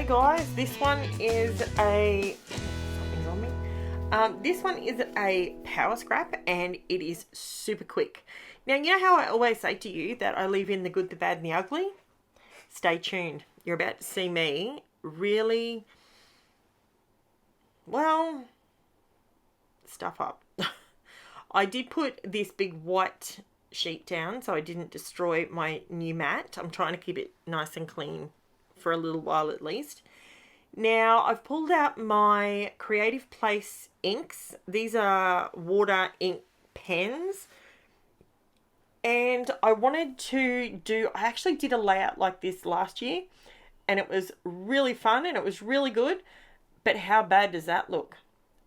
guys, this one is a something's on me. This one is a power scrap and it is super quick. Now, you know how I always say to you that I leave in the good, the bad and the ugly? Stay tuned. You're about to see me really, well, stuff up. I did put this big white sheet down so I didn't destroy my new mat. I'm trying to keep it nice and clean for a little while at least. Now I've pulled out my Creative Place inks. These are water ink pens. And I wanted to I actually did a layout like this last year and it was really fun and it was really good. But how bad does that look?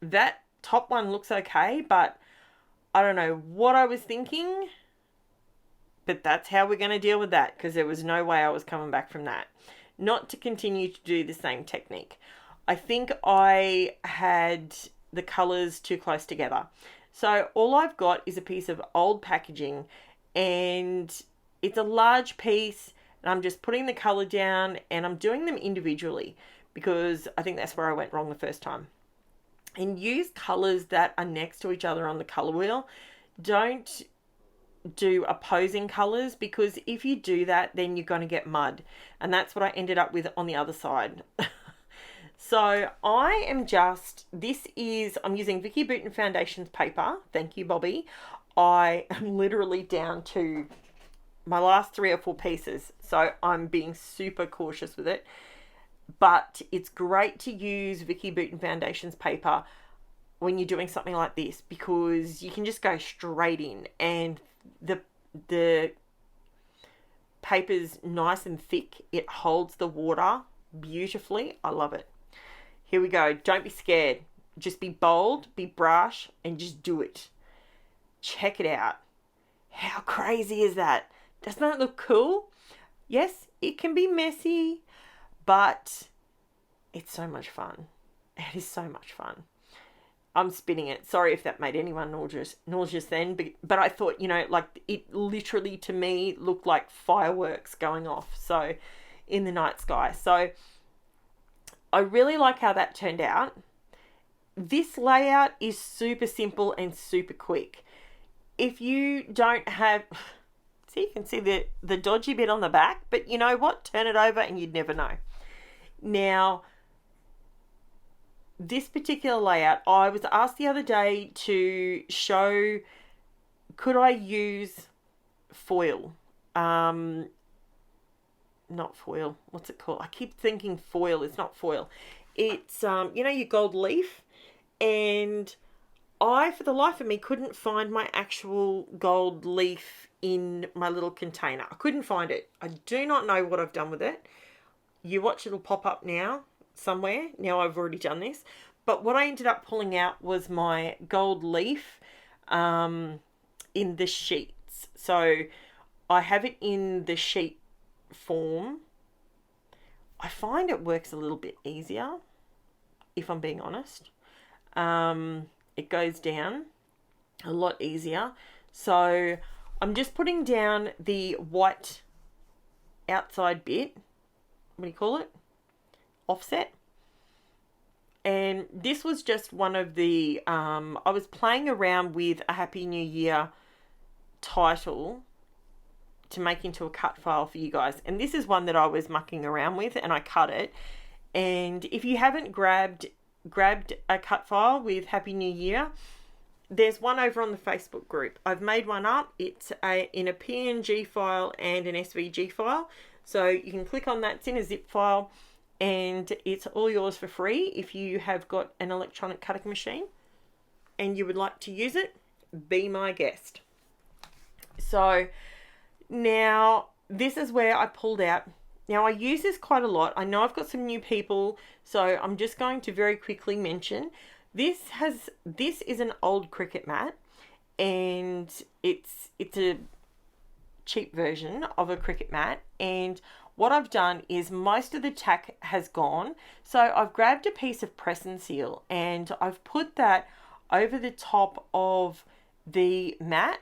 That top one looks okay, but I don't know what I was thinking. But that's how we're going to deal with that because there was no way I was coming back from that. Not to continue to do the same technique. I think I had the colours too close together. So all I've got is a piece of old packaging and it's a large piece and I'm just putting the colour down and I'm doing them individually because I think that's where I went wrong the first time. And use colours that are next to each other on the colour wheel. Don't do opposing colours because if you do that then you're going to get mud, and that's what I ended up with on the other side. So I'm using Vicky Bouton Foundations paper. Thank you, Bobby. I am literally down to my last 3 or 4 pieces, so I'm being super cautious with it, but it's great to use Vicky Bouton Foundations paper when you're doing something like this because you can just go straight in and the paper's nice and thick. It holds the water beautifully. I love it. Here we go. Don't be scared. Just be bold, be brash, and just do it. Check it out. How crazy is that? Doesn't that look cool? Yes, it can be messy, but it's so much fun. It is so much fun. I'm spinning it. Sorry if that made anyone nauseous then, but I thought, like it literally to me looked like fireworks going off. So in the night sky. So I really like how that turned out. This layout is super simple and super quick. If you don't have, see, you can see the dodgy bit on the back, but you know what? Turn it over and you'd never know. Now, this particular layout, I was asked the other day to show, could I use foil? Not foil. What's it called? I keep thinking foil. It's not foil. It's, your gold leaf. And I, for the life of me, couldn't find my actual gold leaf in my little container. I couldn't find it. I do not know what I've done with it. You watch, it'll pop up now somewhere. Now I've already done this. But what I ended up pulling out was my gold leaf in the sheets. So I have it in the sheet form. I find it works a little bit easier, if I'm being honest. It goes down a lot easier. So I'm just putting down the white outside bit. What do you call it? Offset. And this was just one of the, I was playing around with a Happy New Year title to make into a cut file for you guys. And this is one that I was mucking around with and I cut it. And if you haven't grabbed a cut file with Happy New Year, there's one over on the Facebook group. I've made one up. It's in a PNG file and an SVG file. So you can click on that. It's in a zip file and it's all yours for free. If you have got an electronic cutting machine and you would like to use it, be my guest. So now this is where I pulled out. Now I use this quite a lot. I know I've got some new people, so I'm just going to very quickly mention this is an old Cricut mat and it's a cheap version of a Cricut mat, and what I've done is most of the tack has gone, so I've grabbed a piece of press and seal and I've put that over the top of the mat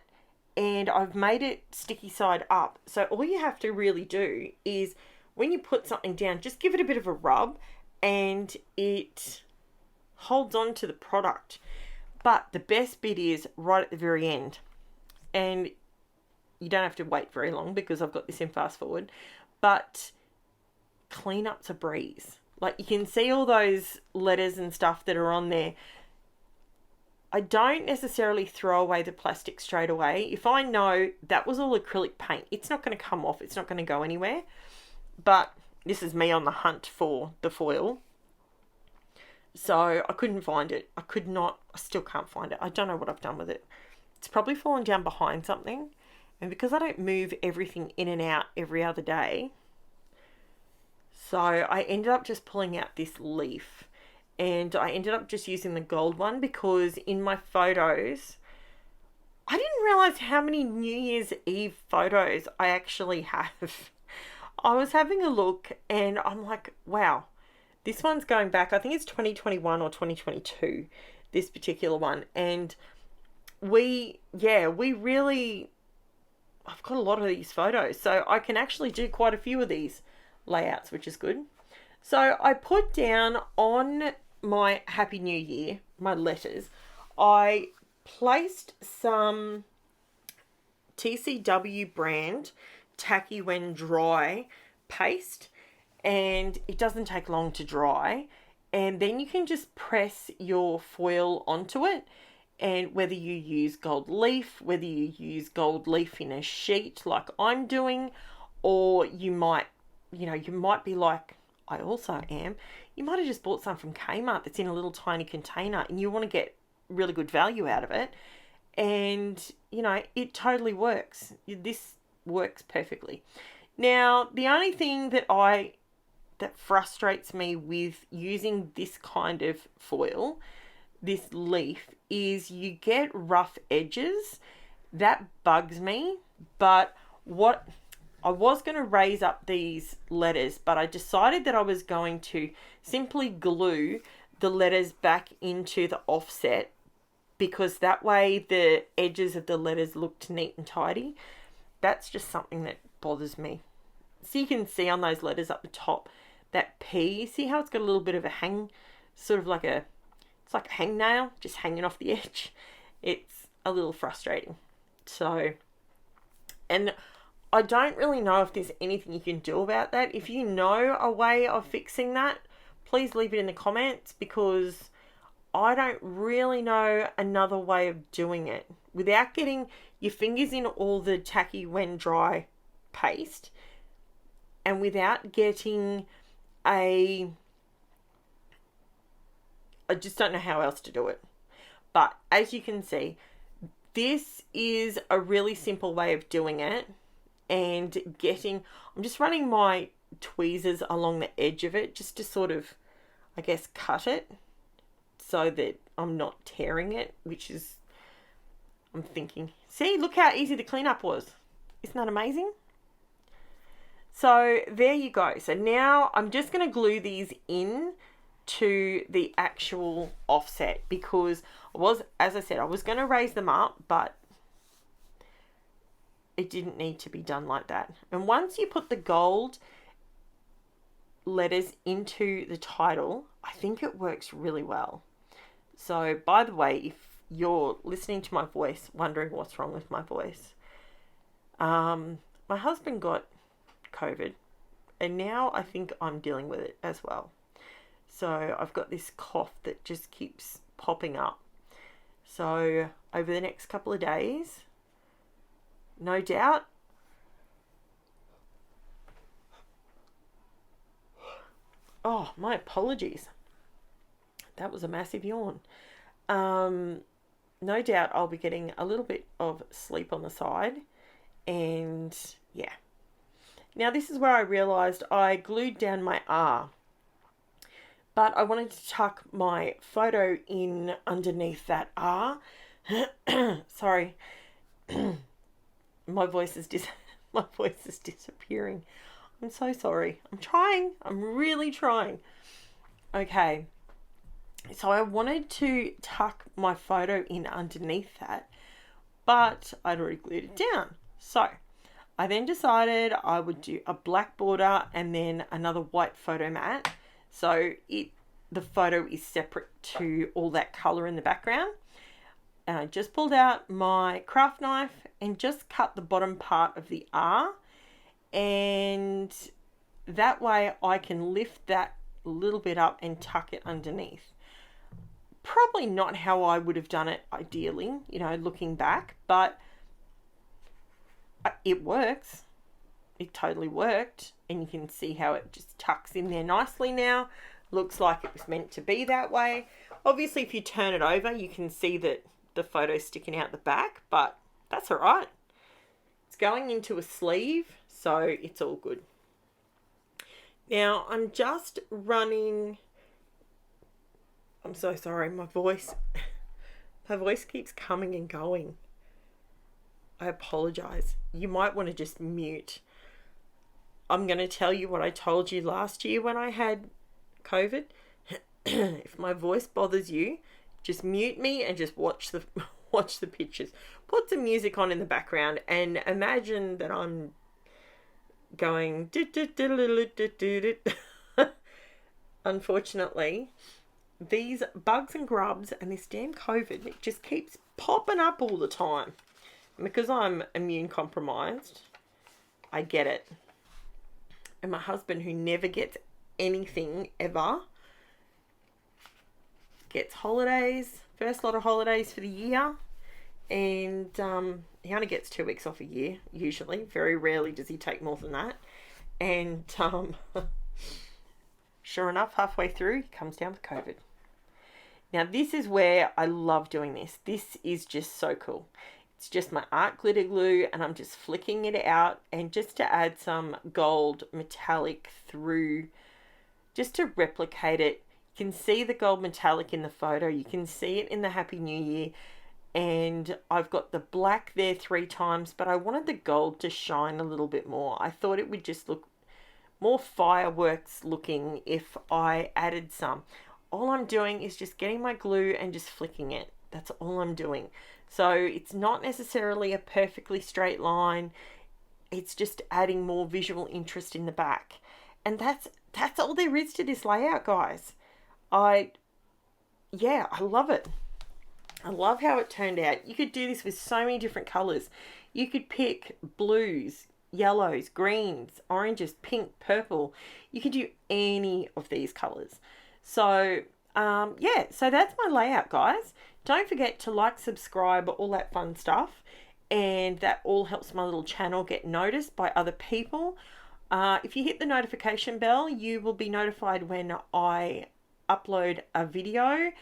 and I've made it sticky side up. So all you have to really do is when you put something down, just give it a bit of a rub and it holds on to the product. But the best bit is right at the very end. And you don't have to wait very long because I've got this in fast forward. But cleanup's a breeze. Like, you can see all those letters and stuff that are on there. I don't necessarily throw away the plastic straight away. If I know that was all acrylic paint, it's not going to come off. It's not going to go anywhere. But this is me on the hunt for the foil. So I couldn't find it. I still can't find it. I don't know what I've done with it. It's probably fallen down behind something. And because I don't move everything in and out every other day, so I ended up just pulling out this leaf. And I ended up just using the gold one because in my photos, I didn't realize how many New Year's Eve photos I actually have. I was having a look and I'm like, wow, this one's going back. I think it's 2021 or 2022, this particular one. And I've got a lot of these photos. So I can actually do quite a few of these layouts, which is good. So I put down on my Happy New Year, my letters, I placed some TCW brand tacky when dry paste, and it doesn't take long to dry, and then you can just press your foil onto it. And whether you use gold leaf, whether you use gold leaf in a sheet like I'm doing, or you might be like I also am, you might have just bought some from Kmart that's in a little tiny container and you want to get really good value out of it. And, it totally works. This works perfectly. Now, the only thing that frustrates me with using this kind of foil, this leaf, is you get rough edges. That bugs me. But I was going to raise up these letters, but I decided that I was going to simply glue the letters back into the offset, because that way the edges of the letters looked neat and tidy. That's just something that bothers me. So you can see on those letters up the top, that P, see how it's got a little bit of a hang, sort of like it's like a hangnail just hanging off the edge. It's a little frustrating. So, and I don't really know if there's anything you can do about that. If you know a way of fixing that, please leave it in the comments, because I don't really know another way of doing it without getting your fingers in all the tacky when dry paste, and without getting I just don't know how else to do it. But as you can see, this is a really simple way of doing it. And I'm just running my tweezers along the edge of it just to sort of, I guess, cut it so that I'm not tearing it, which is, I'm thinking, see, look how easy the cleanup was. Isn't that amazing? So there you go. So now I'm just going to glue these in to the actual offset, because as I said, I was going to raise them up, but it didn't need to be done like that. And once you put the gold letters into the title, I think it works really well. So, by the way, if you're listening to my voice, wondering what's wrong with my voice, my husband got COVID, and now I think I'm dealing with it as well. So I've got this cough that just keeps popping up. So over the next couple of days, no doubt, oh, my apologies. That was a massive yawn. No doubt I'll be getting a little bit of sleep on the side. And yeah. Now this is where I realised I glued down my R. But I wanted to tuck my photo in underneath that R. Sorry. My voice is disappearing. I'm so sorry. I'm trying. I'm really trying. Okay. So I wanted to tuck my photo in underneath that, but I'd already glued it down. So I then decided I would do a black border and then another white photo mat. So the photo is separate to all that colour in the background. And I just pulled out my craft knife and just cut the bottom part of the R. And that way I can lift that a little bit up and tuck it underneath. Probably not how I would have done it ideally, you know, looking back, but it works. It totally worked, and you can see how it just tucks in there nicely now. Looks like it was meant to be that way. Obviously, if you turn it over, you can see that the photo's sticking out the back, but that's all right. It's going into a sleeve, so it's all good. Now, I'm just running... I'm so sorry, my voice keeps coming and going. I apologize. You might want to just mute. I'm going to tell you what I told you last year when I had COVID. If my voice bothers you, just mute me and just watch the pictures. Put some music on in the background and imagine that I'm going. Unfortunately, these bugs and grubs and this damn COVID, it just keeps popping up all the time. And because I'm immune compromised, I get it. And my husband, who never gets anything ever, gets holidays, first lot of holidays for the year. And he only gets 2 weeks off a year, usually. Very rarely does he take more than that. And sure enough, halfway through, he comes down with COVID. Now, this is where I love doing this. This is just so cool. It's just my art glitter glue, and I'm just flicking it out, and just to add some gold metallic through, just to replicate it. You can see the gold metallic in the photo. You can see it in the Happy New Year. And I've got the black there 3 times, but I wanted the gold to shine a little bit more. I thought it would just look more fireworks looking if I added some. All I'm doing is just getting my glue and just flicking it. That's all I'm doing. So it's not necessarily a perfectly straight line. It's just adding more visual interest in the back. And that's all there is to this layout, guys. I love it. I love how it turned out. You could do this with so many different colours. You could pick blues, yellows, greens, oranges, pink, purple. You could do any of these colours. So, so that's my layout, guys. Don't forget to like, subscribe, all that fun stuff. And that all helps my little channel get noticed by other people. If you hit the notification bell, you will be notified when I upload a video.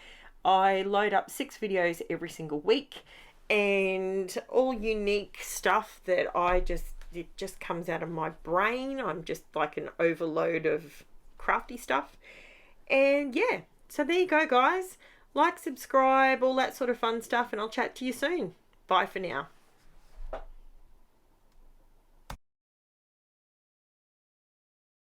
I load up 6 videos every single week, and all unique stuff that it just comes out of my brain. I'm just like an overload of crafty stuff. And yeah, so there you go, guys. Like, subscribe, all that sort of fun stuff, and I'll chat to you soon. Bye for now.